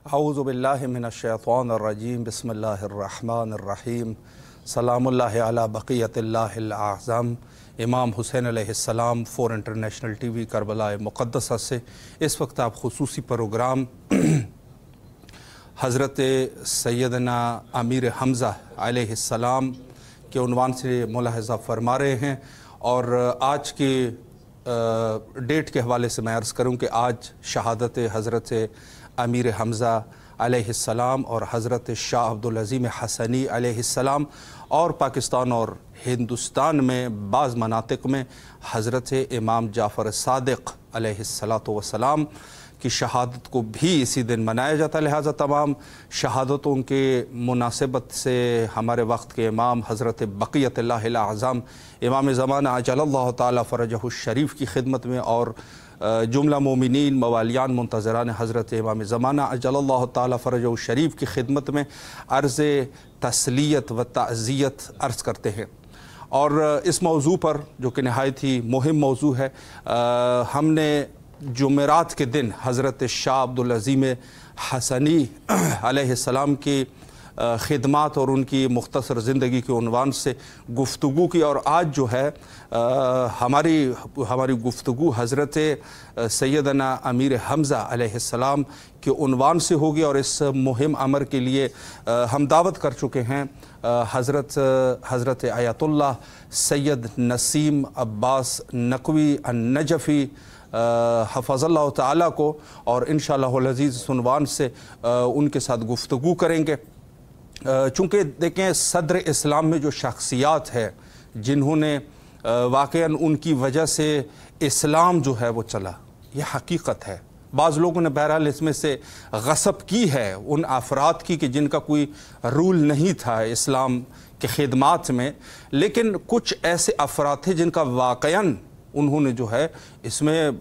औज़ु बिल्लाहि मिनश्शैतानिर्रजीम बिस्मिल्लाहिर्रहमानिर्रहीम सलामुल्लाहि अला बक़ियतिल्लाहिल आज़म। इमाम हुसैन अलैहिस्सलाम फॉर इंटरनेशनल टीवी करबला मुक़द्दसा से इस वक्त आप ख़ुसूसी प्रोग्राम हज़रत सैयदना अमीर हमज़ा अलैहिस्सलाम के उन्वान से मुलाहज़ा फरमा रहे हैं। और आज के डेट के हवाले से मैं अर्ज़ करूँ कि आज शहादत हज़रत अमीर हमज़ा अलैहिस्सलाम और हज़रत शाह अब्दुल अज़ीम हसनी अलैहिस्सलाम और पाकिस्तान और हिंदुस्तान में बाज़ मनातिक़ में हज़रत इमाम जाफ़र सादिक़ अलैहिस्सलातु वस्सलाम की शहादत को भी इसी दिन मनाया जाता है। लिहाजा तमाम शहादतों के मुनासिबत से हमारे वक्त के इमाम हज़रत बक़ियतुल्लाहिल आज़म इमाम ज़माना अजलल्लाहु ताला फ़रजहु शरीफ की खिदमत में और जुमला मोमिनीन मवालियान मुंतज़रान हज़रत इमाम ज़माना अजलल्लाहु ताला फ़रजहु शरीफ की खिदमत में अर्ज़ तस्लियत व ताज़ियत अर्ज़ करते हैं। और इस मौजू पर जो कि नहायत ही मुहिम मौजू है, हमने जुमेरात के दिन हज़रत शाह अब्दुल अज़ीम हसनी अलैहिस्सलाम की खिदमात और उनकी मुख्तसर ज़िंदगी के उन्वान से गुफ्तगू की। और आज जो है हमारी गुफ्तगू हज़रत सैयदना अमीर हमज़ा अलैहिस्सलाम के उन्वान से होगी। और इस मुहिम अमर के लिए हम दावत कर चुके हैं हज़रत आयतुल्लाह सैयद नसीम अब्बास नकवी अन-नजफ़ी हफ़ज़ल्लाहु ताला को, और इंशाअल्लाहुल अज़ीज़ इस उन्वान से उनके साथ गुफ्तगू करेंगे। चूँकि देखें, सदर इस्लाम में जो शख्सियात है जिन्होंने वाक़ईन उनकी वजह से इस्लाम जो है वो चला, ये हकीकत है। बाज़ लोगों ने बहरहाल इसमें से गसब की है उन अफराद की कि जिनका कोई रूल नहीं था इस्लाम के खिदमात में, लेकिन कुछ ऐसे अफराद थे जिनका वाक़ईन उन्होंने जो है इसमें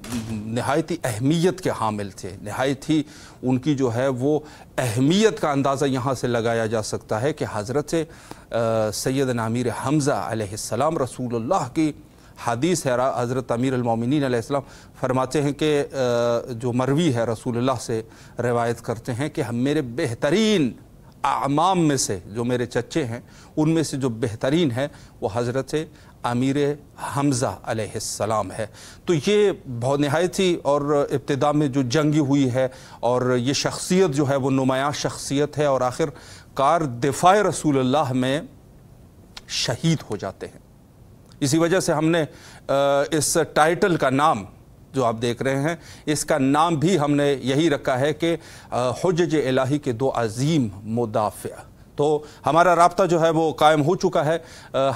नहायत ही अहमियत के हामिल थे। नहायत ही उनकी जो है वो अहमियत का अंदाज़ा यहाँ से लगाया जा सकता है कि हज़रत सैयदना अमीर हमज़ा अलैहिस्सलाम रसूलुल्लाह की हदीस है। हज़रत अमीर अल-मोमिनीन अलैहिस्सलाम फरमाते हैं कि जो मरवी है रसूलुल्लाह से रिवायत करते हैं कि हम मेरे बेहतरीन आमाम में से, जो मेरे चच्चे हैं उनमें से जो बेहतरीन है वो हज़रत अमीर हमज़ा अलैहिस्सलाम है। तो ये बहुत नहायत ही और इब्तिदा में जो जंगी हुई है और ये शख्सियत जो है वो नुमायाँ शख्सियत है और आखिर कार दिफ़ाए रसूलुल्लाह में शहीद हो जाते हैं। इसी वजह से हमने इस टाइटल का नाम जो आप देख रहे हैं, इसका नाम भी हमने यही रखा है कि हुज्जज इलाही के दो अजीम मुदाफ़िअ। तो हमारा राब्ता जो है वो कायम हो चुका है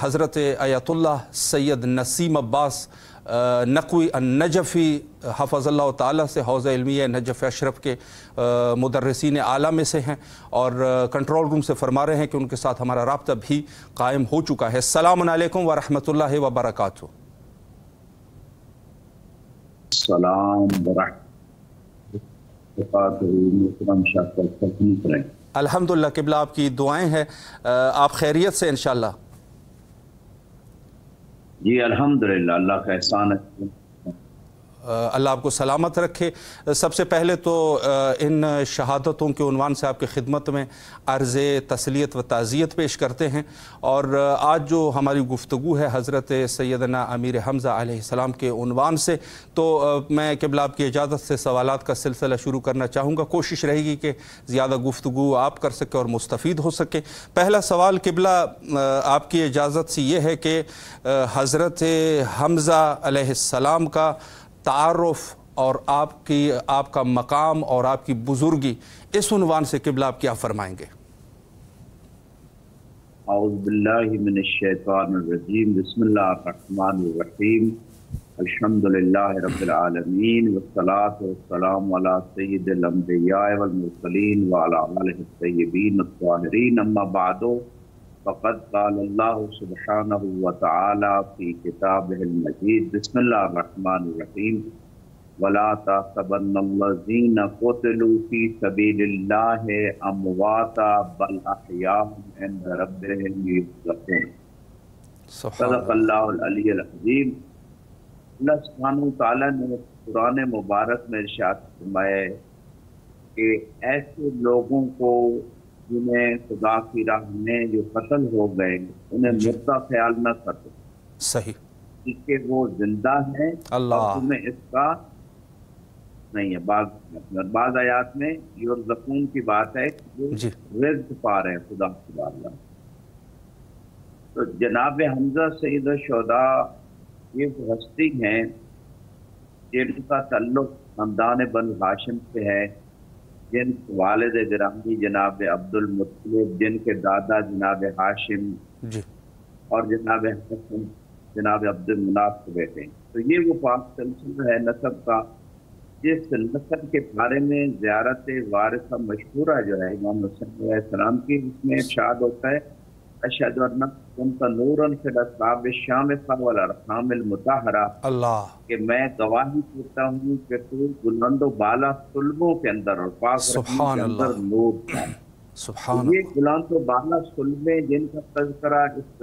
हज़रत आयतुल्लाह सैयद नसीम अब्बास नकवी अन-नजफ़ी हफ़ज़ल्लाहु ताला से हौज़ इल्मिया नजफ़ अशरफ के मुदर्रिसीन आला में से हैं और कंट्रोल रूम से फरमा रहे हैं कि उनके साथ हमारा राब्ता भी कायम हो चुका है। अस्सलामु अलैकुम व रहमतुल्लाहि व बरकातुहू। अल्हम्दुलिल्लाह, क़िबला आपकी दुआएं हैं, आप खैरियत से इंशाअल्लाह? जी अल्हम्दुलिल्लाह, अल्लाह का एहसान है। अल्लाह आपको सलामत रखे। सबसे पहले तो इन शहादतों के उन्वान से आपकी खिदमत में अर्ज़ तस्लियत व ताज़ियत पेश करते हैं। और आज जो हमारी गुफ्तगू है हज़रत सैयदना अमीर हमज़ा अलैहिस्सलाम के उन्वान से, तो मैं क़िबला आपकी इजाज़त से सवालात का सिलसिला शुरू करना चाहूँगा। कोशिश रहेगी कि ज़्यादा गुफ्तगू आप कर सकें और मुस्तफ़ीद हो सके। पहला सवाल क़िबला आपकी इजाज़त से ये है कि हज़रत हमज़ा अलैहिस्सलाम का तारुफ़ और आपका मकाम और आपकी बुज़ुर्गी, इस उन्वान से क़िबला आप क्या फरमाएंगे? औज़ु बिल्लाहि मिनश्शैतानिर्रजीम, बिस्मिल्लाहिर्रहमानिर्रहीम, अल्हम्दुलिल्लाहि रब्बिल आलमीन, वस्सलातु वस्सलामु अला सय्यिदिल अंबिया वल मुरसलीन व अला आलिहि तय्यबीन अत्ताहिरीन, अम्मा बअदु, फ़क़द क़ाल अल्लाहु सुब्हानहु व तआला फ़ी किताबिहिल मजीद, बिस्मिल्लाहिर्रहमानिर्रहीम, वला तहसबन्नल्लज़ीना क़ुतिलू फ़ी सबीलिल्लाहि अमवाता बल अहयाउन इंद रब्बिहिम युरज़क़ून। सदक़ल्लाहुल अलियुल अज़ीम। अल्लाह सुब्हानहु व तआला ने कुरान मुबारक में इरशाद फरमाया کہ ایسے لوگوں کو جنہیں خدا کی راہ میں جو قتل ہو گئے انہیں مردہ خیال نہ کرو، صحیح، اس کے وہ زندہ ہیں اللہ اور تمہیں اس کا نہیں ہے۔ بعض آیات میں یرزقون کی بات ہے کہ وہ جی رزق پا رہے ہیں خدا تعالیٰ۔ تو جناب حمزہ سید الشہداء یہ ہستی ہیں جن کا تعلق خاندان بنو ہاشم سے ہے، جن والد گرامی جناب عبد المطلب، جن کے دادا جناب ہاشم جی اور جناب حسن جناب عبد المناف کے بیٹے ہیں۔ تو یہ وہ پاک سلسلہ ہے نسب کا، جس نسب کے بارے میں زیارت وارثہ مشہورہ جو ہے امام حسین علیہ السلام کی، اس میں ارشاد ہوتا ہے اشہد ان کنت نورا فی الاصحاب الشامخہ والارحام المطہرہ، اللہ، کہ میں گواہی دیتا ہوں کہ تو بلند و بالا صلبوں کے اندر اور پاک رحم سبحان کے اندر اللہ، نور تھا۔ سبحان یہ اللہ، بلند و بالا صلبیں جن کا تذکرہ اس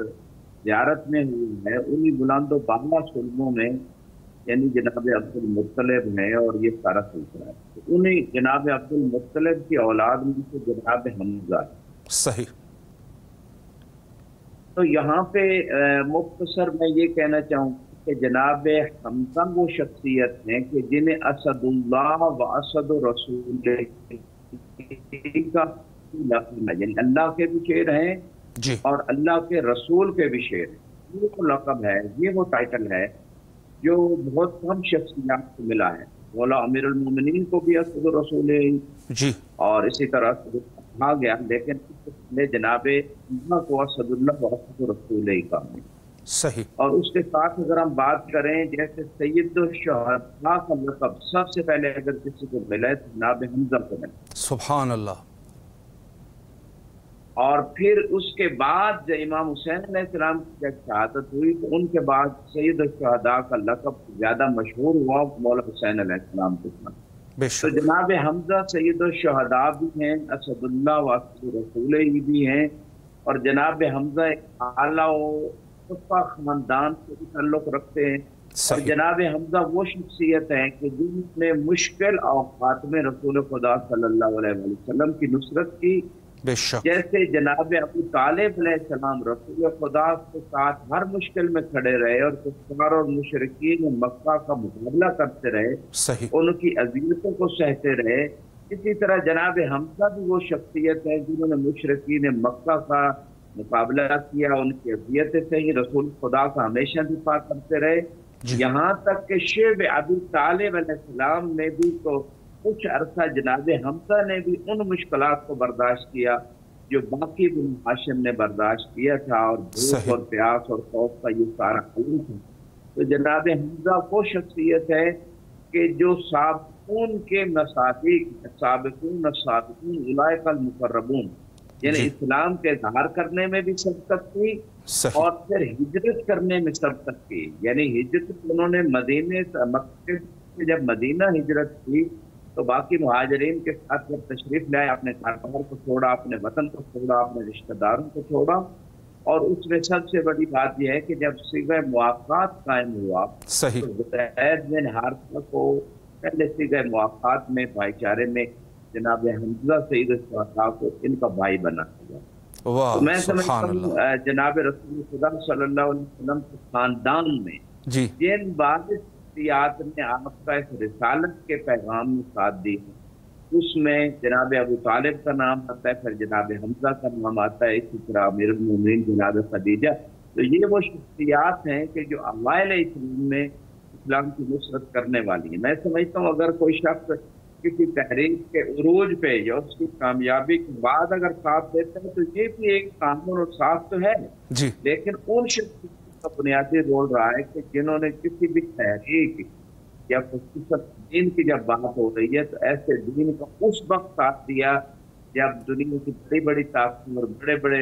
زیارت میں ہوئی ہے، انہی بلند و بالا صلبوں میں یعنی جناب عبد المطلب ہیں، اور یہ سارا سلسلہ ہے انہی جناب عبد المطلب کی اولاد میں سے جناب حمزہ ہے۔ صحیح، تو یہاں پہ مختصر میں یہ کہنا چاہوں کہ جناب حمزہ وہ شخصیت ہیں کہ جنہیں اسد اللہ و اسد رسول کا لقب ہے، یعنی اللہ کے بھی شیر ہیں جی اور اللہ کے رسول کے بھی شیر ہیں۔ یہ وہ لقب ہے، یہ وہ ٹائٹل ہے جو بہت کم شخصیات کو ملا ہے۔ مولا امیر المومنین کو بھی اسد رسول جی اور اسی طرح کہا گیا، لیکن اس نے جناب حمزہ کو اسد اللہ و اسد رسول کہا ہے۔ صحیح، اور اس کے ساتھ اگر ہم بات کریں جیسے سید الشہداء کا لقب سب سے پہلے اگر کسی کو ملا ہے تو جناب حمزہ کو ملا، سبحان اللہ، اور پھر اس کے بعد جب امام حسین علیہ السلام کی جب شہادت ہوئی تو ان کے بعد سید الشہداء کا لقب زیادہ مشہور ہوا مولا حسین علیہ السلام کے ساتھ۔ بے تو شک، جناب حمزہ سید الشہداء بھی ہیں، اسد اللہ و اسد رسول بھی ہیں، اور جناب حمزہ ایک اعلیٰ و خفا خاندان سے بھی تعلق رکھتے ہیں۔ اور صحیح، جناب حمزہ وہ شخصیت ہیں کہ جن نے مشکل اوقات میں رسول خدا صلی اللہ علیہ وسلم کی نصرت کی، بے شک، جیسے جناب ابو طالب علیہ السلام رسول خدا کے ساتھ ہر مشکل میں کھڑے رہے اور کفار اور مشرکین مکہ کا مقابلہ کرتے رہے، صحیح، ان کی اذیتوں کو سہتے رہے، اسی طرح جناب حمزہ بھی وہ شخصیت ہے جنہوں نے مشرکین مکہ کا مقابلہ کیا، ان کی اذیتیں سہی، رسول خدا کا ہمیشہ دفاع کرتے رہے، جی یہاں تک کہ شیب ابو طالب علیہ السلام نے بھی تو کچھ عرصہ جناب حمزہ نے بھی ان مشکلات کو برداشت کیا جو باقی بنو ہاشم نے برداشت کیا تھا، اور بھوک صحیح، اور پیاس اور خوف کا یہ سارا عالم تھا۔ تو جناب حمزہ وہ شخصیت ہے کہ جو سابقون کے مسابق، سابقون السابقون اولئک المقربون، یعنی جی اسلام کے اظہار کرنے میں بھی سبقت کی صحیح، اور پھر ہجرت کرنے میں سبقت کی، یعنی ہجرت انہوں نے مدینے مکے سے جب مدینہ ہجرت کی تو باقی مہاجرین کے ساتھ جب تشریف لائے، اپنے کاروبار کو چھوڑا، اپنے وطن کو چھوڑا، اپنے رشتہ داروں کو چھوڑا، اور اس میں سب سے بڑی بات یہ ہے کہ جب صیغہ موافقات قائم ہوا صحیح، تو زید بن حارثہ کو پہلے صیغہ موافقات میں بھائی چارے میں جناب حمزہ سید الشہداء کو ان کا بھائی بنا دیا۔ تو واہ، میں سمجھتا سبحان ہوں اللہ، جناب رسول خدا صلی اللہ علیہ وسلم کے خاندان میں جی جن بعض شخصیات نے آپ کا اس رسالت کے پیغام میں ساتھ دی ہے، اس میں جناب ابو طالب کا نام آتا ہے، پھر جناب حمزہ کا نام آتا ہے، اسی طرح امیر المومنین جناب خدیجہ۔ تو یہ وہ شخصیات ہیں کہ جو اوائل اسلام میں اسلام کی نصرت کرنے والی ہیں۔ میں سمجھتا ہوں اگر کوئی شخص کسی تحریک کے عروج پہ یا اس کی کامیابی کے بعد اگر ساتھ دیتا ہے تو یہ بھی ایک تعاون اور ساتھ تو ہے، جی لیکن ان شخصیات کا بنیادی رول رہا ہے کہ جنہوں نے کسی بھی تحریک یا خصوصاً دین کی جب بات ہو رہی ہے تو ایسے دین کا اس وقت ساتھ دیا جب دنیا کی بڑی بڑی طاقتیں اور بڑے بڑے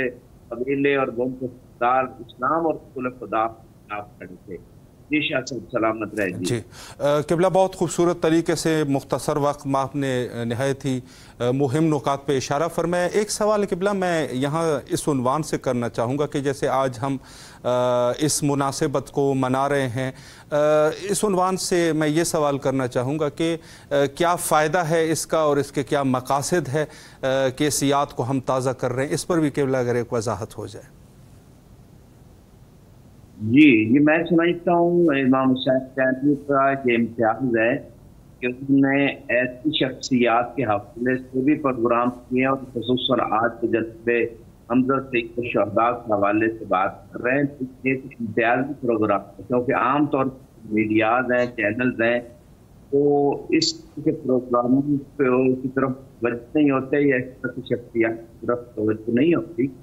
قبیلے اور قوم کے سردار اسلام اور رسول خدا آپ کھڑے تھے۔ जी शाह साहब सलामत रहे जी। क़िबला, बहुत खूबसूरत तरीके से मुख्तसर वक्त में आपने नहायत ही मुहिम नुकात पे इशारा फरमाया। एक सवाल क़िबला मैं यहाँ इस उन्वान से करना चाहूँगा कि जैसे आज हम इस मुनासिबत को मना रहे हैं, इस उन्वान से मैं ये सवाल करना चाहूँगा कि क्या फ़ायदा है इसका और इसके क्या मकासद है कि इस याद को हम ताज़ा कर रहे हैं, इस पर भी क़िबला अगर एक वजाहत हो जाए। जी ये मैं समझता हूँ इमाम हुसैन कैनी का ये इम्तियाज़ है कि उन्होंने ऐसी शख्सियात के हवाले से भी प्रोग्राम किए और ख़ुसूसन आज के जज्बे हमजा सईद शुहदा के हवाले से बात कर रहे हैं। तो ये इम्तियाज़ी प्रोग्राम है, क्योंकि आम तौर पर मीडियाज़ हैं, चैनल्स हैं, तो इस के प्रोग्रामों की तरफ तवज्जो नहीं होते या इस तरह की शख्सियात की तरफ तवज्जो नहीं होती।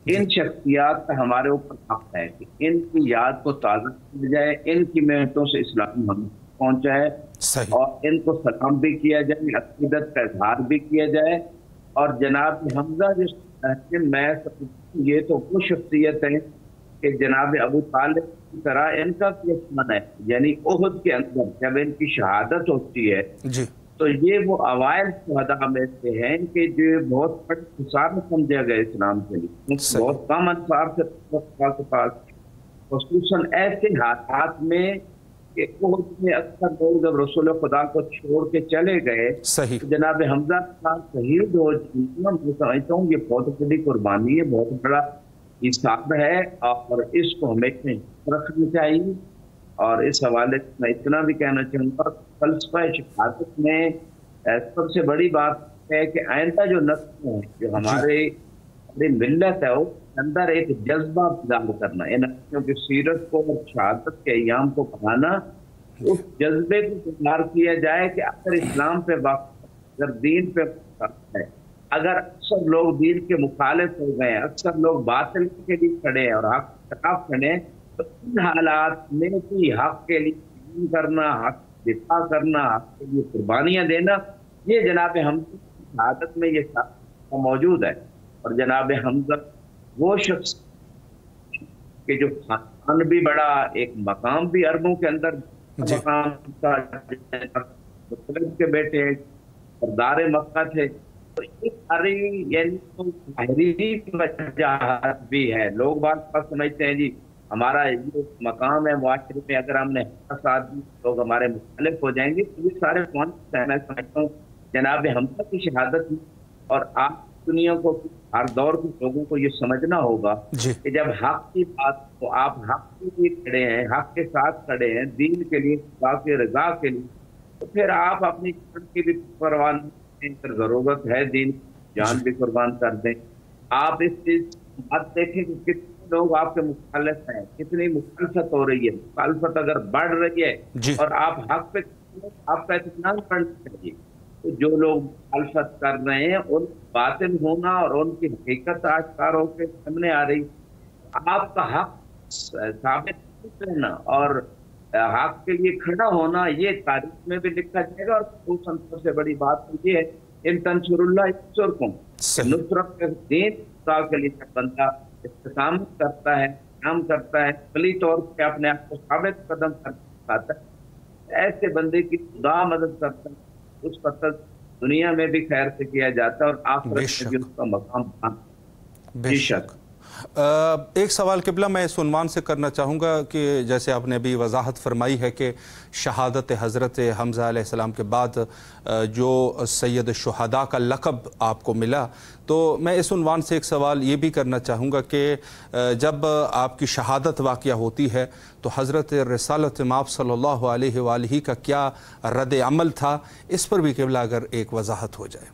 इन शख्सियात का हमारे ऊपर हक है कि इनकी याद को ताज़ा किया जाए, इनकी मेहनतों से इस्लाम हम पहुँचा है और इनको सलाम भी किया जाए, अकीदत का इजहार भी किया जाए। और जनाब हमजा जो मैं ये तो वो शख्सियत है कि जनाब अबू तालिब की तरह इनका दुश्मन है, यानी उहद के अंदर जब इनकी शहादत होती है जी, तो ये वो अवाइल शुहदा में से हैं कि जो बहुत बड़ी खसारत समझा गया इस्लाम के लिए। बहुत कम अंसार से के पास खुसूसन ऐसे हालात में कि अक्सर लोग जब रसूल खुदा को छोड़ के चले गए तो जनाब हमजा शहीद हो, मैं समझता हूँ ये बहुत बड़ी कुर्बानी है, बहुत बड़ा हिसाब है और इसको हमें रखना चाहिए। और इस हवाले से मैं इतना भी कहना चाहूँगा, फलसफा शहादत में सबसे बड़ी बात है कि आइंदा जो नस्ल है, जो हमारी मिल्लत है, वो अंदर एक जज्बा पैदा करना, इन नस्लों की सीरत को और शहादत के अयाम को बढ़ाना, उस जज्बे को तैयार किया जाए कि अगर इस्लाम पे अगर दीन पे है, अगर अक्सर लोग दीन के मुखालिफ हो गए, अक्सर लोग बातिल के लिए खड़े हैं और हक के खिलाफ खड़े हैं, तो इन हालात में भी हक के लिए करना, हक दिफा करना, हक के लिए कुर्बानियां देना, ये जनाब हमजा की शहादत में ये मौजूद है। और जनाब हमजा वो शख्स के जो खानदान भी बड़ा, एक मकाम भी अरबों के अंदर मकाम था, के बेटे सरदार मक्का थे, तो ये सारी यानी तो वजह भी है। लोग बात समझते हैं जी हमारा ये मकाम है मुआशरे में, अगर हमने साथ दी लोग हमारे मुखालिफ हो जाएंगे, तो ये सारे कौन से मैं समझता हूँ जनाब हमजा की शहादत। और आप दुनिया को हर दौर के लोगों को ये समझना होगा कि जब हक की बात, तो आप हक के लिए खड़े हैं, हक के साथ खड़े हैं, दीन के लिए, बाकी रजा के लिए, तो फिर आप अपनी जान की भी परवाह नहीं, जरूरत है दीन जान भी कुर्बान कर दें। आप इस चीज बात देखें कि कितने लोग आपके मुखालिफ हैं, कितनी मुखालफत हो रही है, मुखालफत अगर बढ़ रही है और आप हक पे आपका इत्मीनान करना चाहिए। तो जो लोग मुखालफत कर रहे हैं उन बातिल होना और उनकी हकीकत आश्कार होकर सामने आ रही, आपका हक साबित करना और हक के लिए खड़ा होना, ये तारीख में भी लिखा जाएगा। और सबसे बड़ी बात तो ये है इन तंसुरुल्लाह यंसुरकुम, नुसरत के दीन के लिए बंदा इस्तेकामत करता है, काम करता है, अली तौर पे अपने आप को साबित कदम करता है, ऐसे बंदे की खुदा मदद करता है, उस कत्ल दुनिया में भी खैर से किया जाता है और आखिरत में भी उसका मकाम। बेशक। एक सवाल क़िबला मैं इस उन्वान से करना चाहूँगा कि जैसे आपने अभी वजाहत फरमाई है कि शहादत हज़रत हमज़ा अलैहिस्सलाम के बाद जो सैयद शुहदा का लक़ब आपको मिला, तो मैं इस उन्वान से एक सवाल ये भी करना चाहूँगा कि जब आपकी शहादत वाक़या होती है तो हज़रत रिसालत माप सल्लल्लाहु अलैहि वालैहि का क्या रद्द अमल था, इस पर भी क़िबला अगर एक वजाहत हो जाए।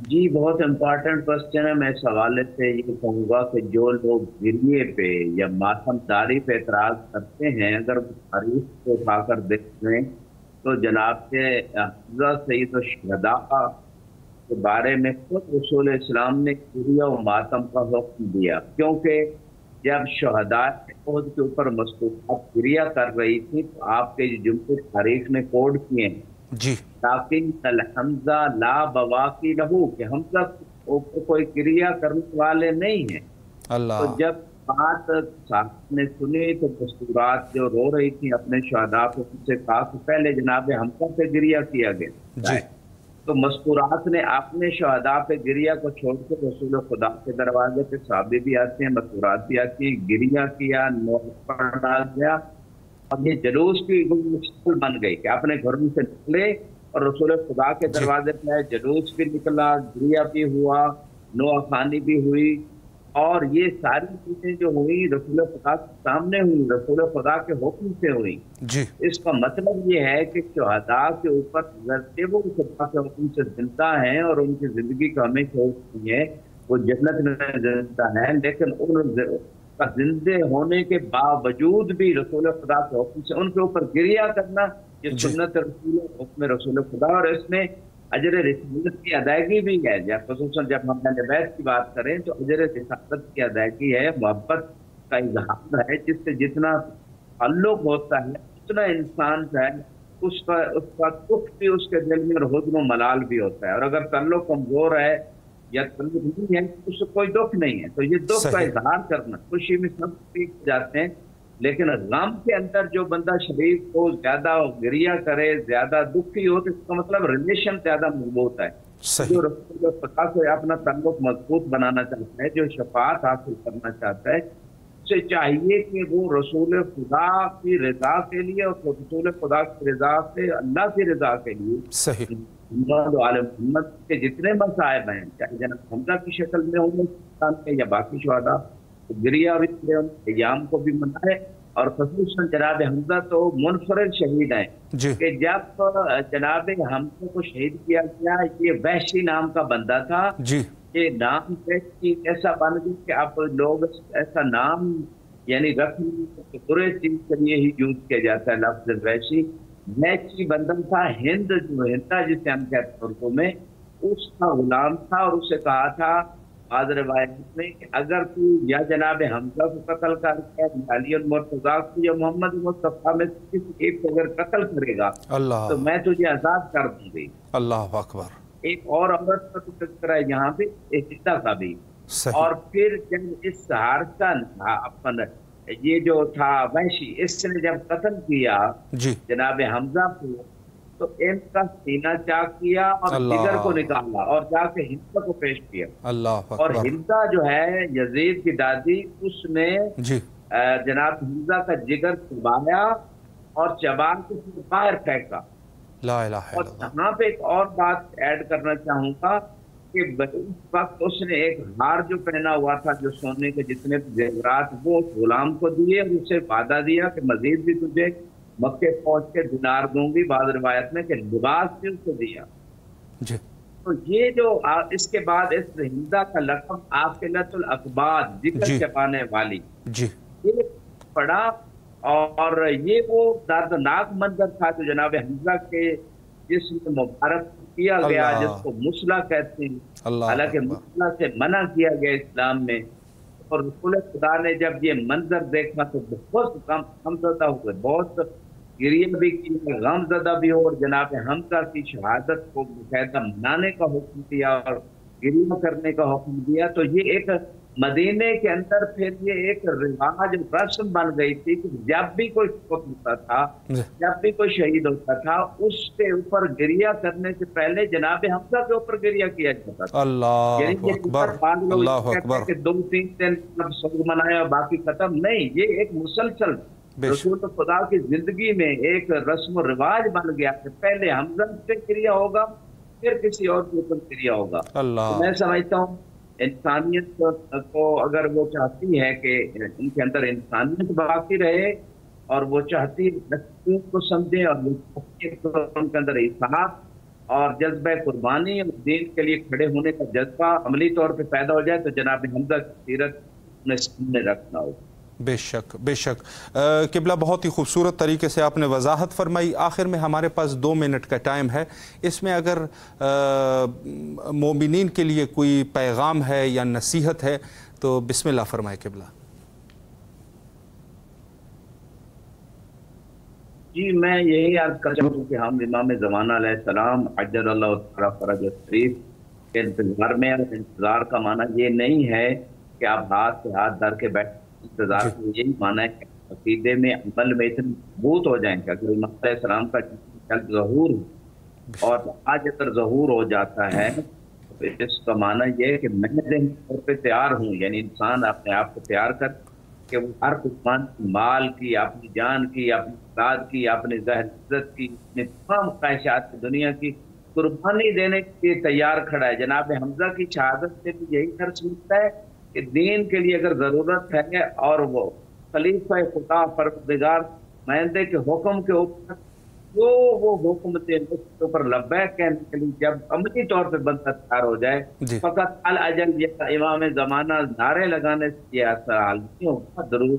जी बहुत इम्पोर्टेंट क्वेश्चन है। मैं इस हवाले से ये कहूँगा कि जो लोग गिरिए पे या मातमदारी पे एतराज़ करते हैं, अगर वो तारीख को उठाकर देखते हैं तो जनाब के हमज़ा सईद शुहदा के बारे में खुद रसूल इस्लाम ने गिरिया और मातम का हुक्म दिया, क्योंकि जब शुहदा उहद के ऊपर मसलूक़ात गिरिया कर रही थी तो आपके जुम्मे तारीख ने कोड किए जी, ताकिन हमजा ला बवाकी लहू, कि हमजा ऊपर कोई क्रिया करने वाले नहीं है। तो जब बात साहब ने सुनी तो मस्तूरात जो रो रही थी अपने शहदा को, उनसे कहा कि पहले जनाब हमजा पे गिरिया किया गया। तो मस्तूरात ने अपने शहदा पे गिरिया को छोड़कर रसूल खुदा के दरवाजे पे साहबे भी आते हैं, मस्तूरात भी आती हैं, गिरिया किया, नोट पढ़ा गया। अब ये जलूस की मुश्किल बन गई कि अपने घरों से निकले और रसूल खुदा के दरवाजे पे आए, जलूस भी निकला, गिरिया भी हुआ, नोआ खानी भी हुई, और ये सारी चीजें जो हुई रसूल खुदा के सामने हुई, रसूल खुदा के हुक्म से हुई। जी। इसका मतलब ये है कि शहदा के ऊपर गुजरते वो खुदा के हुक्म से जिंदा हैं और उनकी जिंदगी का हमें शौक नहीं है, वो जन्नत में जिंदा है, लेकिन उन जिंदे होने के बावजूद भी रसूल खुदा के हुक्म से उनके ऊपर गिरिया करना, ये सुन्नत रसूल हुक्म रसूल खुदा, और इसमें अजर रिसालत की अदायगी भी है। ख़ुसूसन जब हम अहले बैत की बात करें तो अजर रिसालत की अदायगी है, मोहब्बत का इजहार है, जिससे जितना ताल्लुक होता है उतना इंसान जो है उसका दुख भी उसके दिल में और हुज़्न मलाल भी होता है। और अगर ताल्लुक कमजोर है या ताल्लुक नहीं है तो उससे कोई दुख नहीं है। तो ये दुख का इजहार करना, खुशी में सब पीक जाते हैं, लेकिन गम के अंदर जो बंदा शरीफ को ज्यादा गिरिया करे, ज्यादा दुखी हो, तो इसका मतलब रिलेशन ज्यादा मजबूत है। जो रसूल खुदा से अपना ताल्लुक मजबूत बनाना चाहता है, जो शफाअत हासिल करना चाहता है, उसे चाहिए कि वो रसूल खुदा की रजा के लिए और रसूल खुदा की रजा से अल्लाह की रजा के लिए मोहम्मद के जितने मसाइब हैं, चाहे जनाब हमजा की शक्ल में हो या बाकी शुहदा, गिरिया भी अयाम को भी मनाए। और खसूसन जनाब हमजा तो मुनफरद शहीद हैं कि जब जनाब हमजा को शहीद किया गया, ये वहशी नाम का बंदा था जी। ये नाम ऐसा बन गया कि अब लोग ऐसा नाम यानी रखने बुरे चीज के लिए ही यूज किया जाता है लफ्ज वहशी। वहशी बंदा था, हिंद जो हिंदा जिसे हम कहते हैं उर्दू में, उसका गुलाम था और उसे कहा था आज रवायत में कि अगर तू या जनाब हमजा को कत्ल करके अली और मुर्तजा को या मोहम्मद मुस्तफा में किसी एक को अगर कत्ल करेगा तो मैं तुझे आजाद कर दूंगी। अल्लाह अकबर। एक और औरत का तस्करा है यहाँ पे, एक हिस्सा का भी। और फिर जब इस हादसा अपन ये जो था वहशी, इसने जब कत्ल किया जनाब हमजा को, तो इनका सीना चाक किया और जिगर को निकाला और जाके हिंदा को पेश किया। अल्लाह। और हिंदा जो है यजीद की दादी, उसने जनाब हिंदा का जिगर चबाया और चबा के बाहर फेंका। और यहाँ पे एक और बात ऐड करना चाहूंगा कि उस वक्त उसने एक हार जो पहना हुआ था, जो सोने के जितने जेवरात, वो गुलाम को दिए और उसे वादा दिया कि मजीद भी तुझे मक्के पहुंच के दिनार दूंगी, बाद रिवायत में कि लिबास भी उसको दिया जी। तो ये जो इसके बाद इस हिंदा का लक़ब आकिलतुल अकबाद, जिक्र छपाने वाली जी, ये पड़ा। और ये वो दर्दनाक मंजर था जो जनाब हमजा के जिस्म मुबारक किया गया, जिसको मुसला कहते हैं, हालांकि मुसला से मना किया गया इस्लाम में। और रसूल खुदा ने जब ये मंजर देखा तो बहुत गमज़दा हुए, बहुत गिरिया भी की, गमज़दा भी हो, और जनाब हमजा की शहादत को बाकायदा मनाने का हुक्म दिया और गिरिया करने का हुक्म दिया। तो ये एक मदीने के अंदर फिर ये एक रिवाज, रस्म बन गई थी कि जब भी कोई होता था, जब भी कोई शहीद होता था, उसके ऊपर गिरिया करने से पहले जनाब हमजा के ऊपर गिरिया किया जाता था। अल्लाह अकबर, अल्लाह अकबर। कि 2-3 दिन सब मनाया और बाकी खत्म नहीं, ये एक मुसलसल रसूल खुदा की जिंदगी में एक रस्म रिवाज बन गया कि पहले हमजा पे गिरिया होगा, फिर किसी और के ऊपर गिरिया होगा। तो मैं समझता हूँ इंसानियत को अगर वो चाहती है कि उनके अंदर इंसानियत बाकी रहे और वो चाहती है को समझे और उनके अंदर इंसाफ और जज्बा कुर्बानी और दीन के लिए खड़े होने का जज्बा अमली तौर पे पैदा हो जाए, तो जनाब हमजा की सीरत अपने सामने रखना होगा। बेशक बेशक। किबला, बहुत ही खूबसूरत तरीके से आपने वजाहत फरमाई। आखिर में हमारे पास 2 मिनट का टाइम है, इसमें अगर मोमिनीन के लिए कोई पैगाम है या नसीहत है तो बिस्मिल्लाह फरमाए किबला। जी, मैं यही अर्ज कर सकूँ कि हम इमाम ज़माना अलैहिस्सलाम अज्जलल्लाहु तआला फरजहु शरीफ के इंतजार में। इंतजार का माना ये नहीं है कि आप हाथ से हाथ धर के बैठ इंतजार जी को यही माना है कि अकीदे में अमल में इतने मजबूत हो जाएं कि अगर इमाम अलैहिस्सलाम का जल्द ज़हूर हो, और आज अगर ज़हूर हो जाता है तो इसका माना यह है कि मैं ज़हनी तौर पे तैयार हूँ, यानी इंसान अपने आप को तैयार कर कि वो हर कुर्बान माल की, अपनी जान की, अपनी औलाद की, अपनी ज़हर इज्जत की, अपनी तमाम ख्वाहिशात दुनिया की कुर्बानी देने के लिए तैयार खड़ा है। जनाब हमजा की शहादत से भी यही दर्ज मिलता है कि दीन के लिए अगर जरूरत है और वो खलीफा खुदा परवरदिगार नुमाइंदे के हुक्म के ऊपर जो वो हुक्म देने के ऊपर लब्बैक कहने के लिए जब अमली तौर पे बंदा तैयार हो जाए, जी फकत अल अजल या इमाम जमाना नारे लगाने से ये असर नहीं होगा। जरूर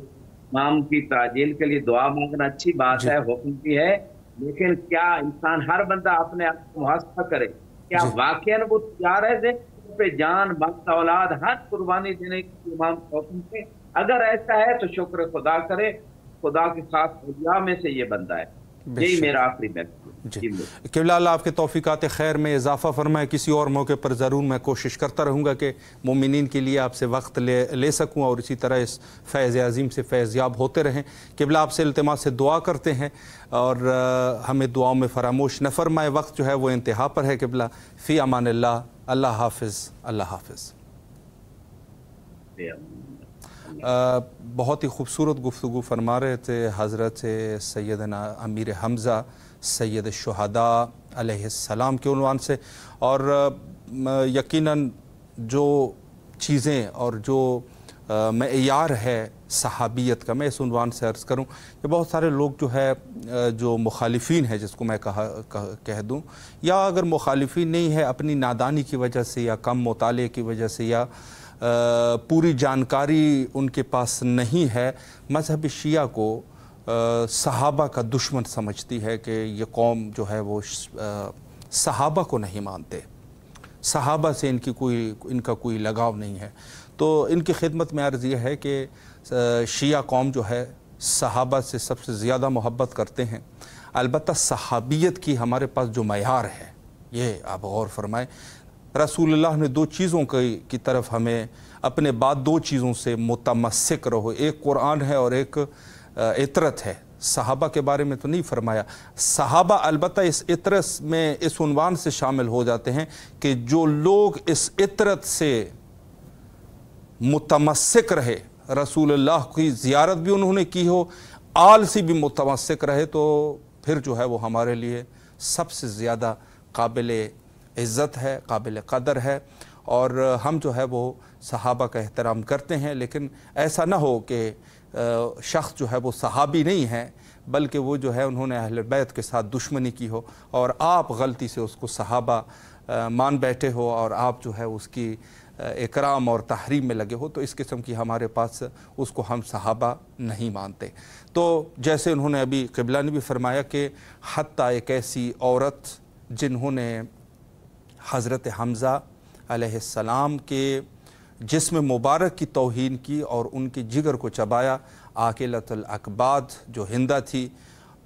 इमाम की ताजील के लिए दुआ मांगना अच्छी बात जी है, हुक्म भी है, लेकिन क्या इंसान, हर बंदा अपने आप को मुहासबा करे, क्या जी वाकई वो तैयार है पे जान, माल, औलाद हर कुर्बानी देने की इमाम के हुक्म पे? अगर ऐसा है तो शुक्र खुदा करे, खुदा के साथ औलिया में से ये बंदा है। यही बेशक। मेरा आखिरी मैसेज। जी क़िबला अल्लाह आपके तौफ़ीक़ात खैर में इजाफ़ा फरमाए। किसी और मौके पर ज़रूर मैं कोशिश करता रहूँगा कि मोमिनीन के लिए आपसे वक्त ले सकूँ और इसी तरह इस फ़ैज़ अज़ीम से फ़ैज़याब होते रहें। क़िबला आपसे इल्तिमास से दुआ करते हैं और हमें दुआओं में फ़रामोश न फरमाए। वक्त जो है वो इंतहा पर है। क़िबला फ़ी अमानिल्लाह, अल्लाह हाफ़िज़, अल्लाह हाफ़िज़। बहुत ही खूबसूरत गुफ्तगू फरमा रहे थे हज़रत सैयदना अमीर हमज़ा सैयद शुहदा अलैहिस्सलाम के उन्वान से। और यकीनन जो चीज़ें और जो मेयार है सहाबियत का, मैं इस उन्वान से अर्ज़ करूं कि बहुत सारे लोग जो है जो मुखालिफिन है, जिसको मैं कह दूं, या अगर मुखालिफिन नहीं है अपनी नादानी की वजह से या कम मुताले की वजह से या पूरी जानकारी उनके पास नहीं है, मज़हब शिया को सहाबा का दुश्मन समझती है कि ये कौम जो है वो सहाबा को नहीं मानते, सहाबा से इनका कोई लगाव नहीं है। तो इनकी खिदमत में अर्ज़ यह है कि शिया कौम जो है सहाबा से सबसे ज़्यादा मोहब्बत करते हैं। अलबत्ता सहाबियत की हमारे पास जो मयार है, ये आप गौर फरमाएँ। रसूलुल्लाह ने दो चीज़ों की तरफ हमें अपने बाद दो चीज़ों से मुतमस्सिक रहो, एक कुरान है और एक इतरत है। सहाबा के बारे में तो नहीं फरमाया। सहाबा अलबत्ता इस इतरत में इस उन्वान से शामिल हो जाते हैं कि जो लोग इस इतरत से मुतमस्सिक रहे, रसूलुल्लाह की ज़ियारत भी उन्होंने की हो, आल से भी मुतमस्सिक रहे, तो फिर जो है वो हमारे लिए सबसे ज़्यादा काबिल इज़्ज़त है, काबिल क़दर है। और हम जो है वो सहाबा का एहतराम करते हैं, लेकिन ऐसा ना हो कि शख्स जो है वो सहाबी नहीं है बल्कि वो जो है उन्होंने अहले बैत के साथ दुश्मनी की हो और आप गलती से उसको सहाबा मान बैठे हो और आप जो है उसकी इकराम और तहरीम में लगे हो, तो इस किस्म की हमारे पास उसको हम सहाबा नहीं मानते। तो जैसे उन्होंने अभी क़िबला ने भी फरमाया कि हत्ता एक ऐसी औरत जिन्होंने हज़रत हमज़ा अलैहिस्सलाम के जिस्म मुबारक की तौहीन की और उनके जिगर को चबाया, आकिलतुल अकबाद जो हिंदा थी।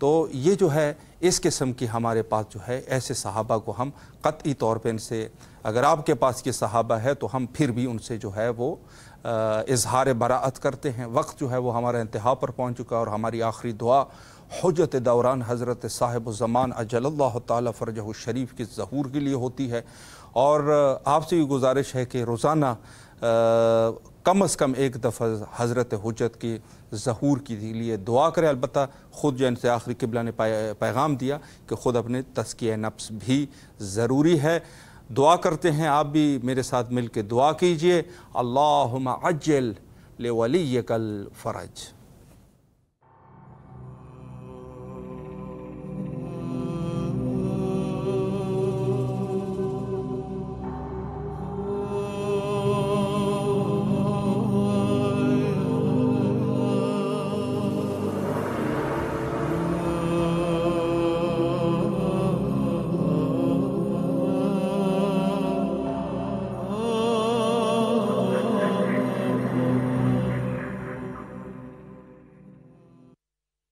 तो ये जो है इस किस्म की हमारे पास जो है ऐसे सहाबा को हम क़त्ई तौर पे इनसे, अगर आपके पास ये सहाबा है तो हम फिर भी उनसे जो है वो इजहार बराअत करते हैं। वक्त जो है वो हमारा इंतहा पर पहुँच चुका और हमारी आखिरी दुआ हुज्जत दौरान हज़रत साहिब ज़मान अजलल्लाहु ताला फ़रजहु शरीफ के ज़हूर के लिए होती है। और आपसे भी गुजारिश है कि रोज़ाना कम से कम एक दफ़ा हज़रत हुज्जत की ज़हूर के लिए दुआ करें। अलबत्ता ख़ुद जो इनसे आखिरी क़िबला ने पैगाम दिया कि ख़ुद अपने तज़किया नफ्स भी ज़रूरी है। दुआ करते हैं, आप भी मेरे साथ मिल के दुआ कीजिए। अल्लाहुम्मा अज्जिल लिवलिय्यकल फ़रज।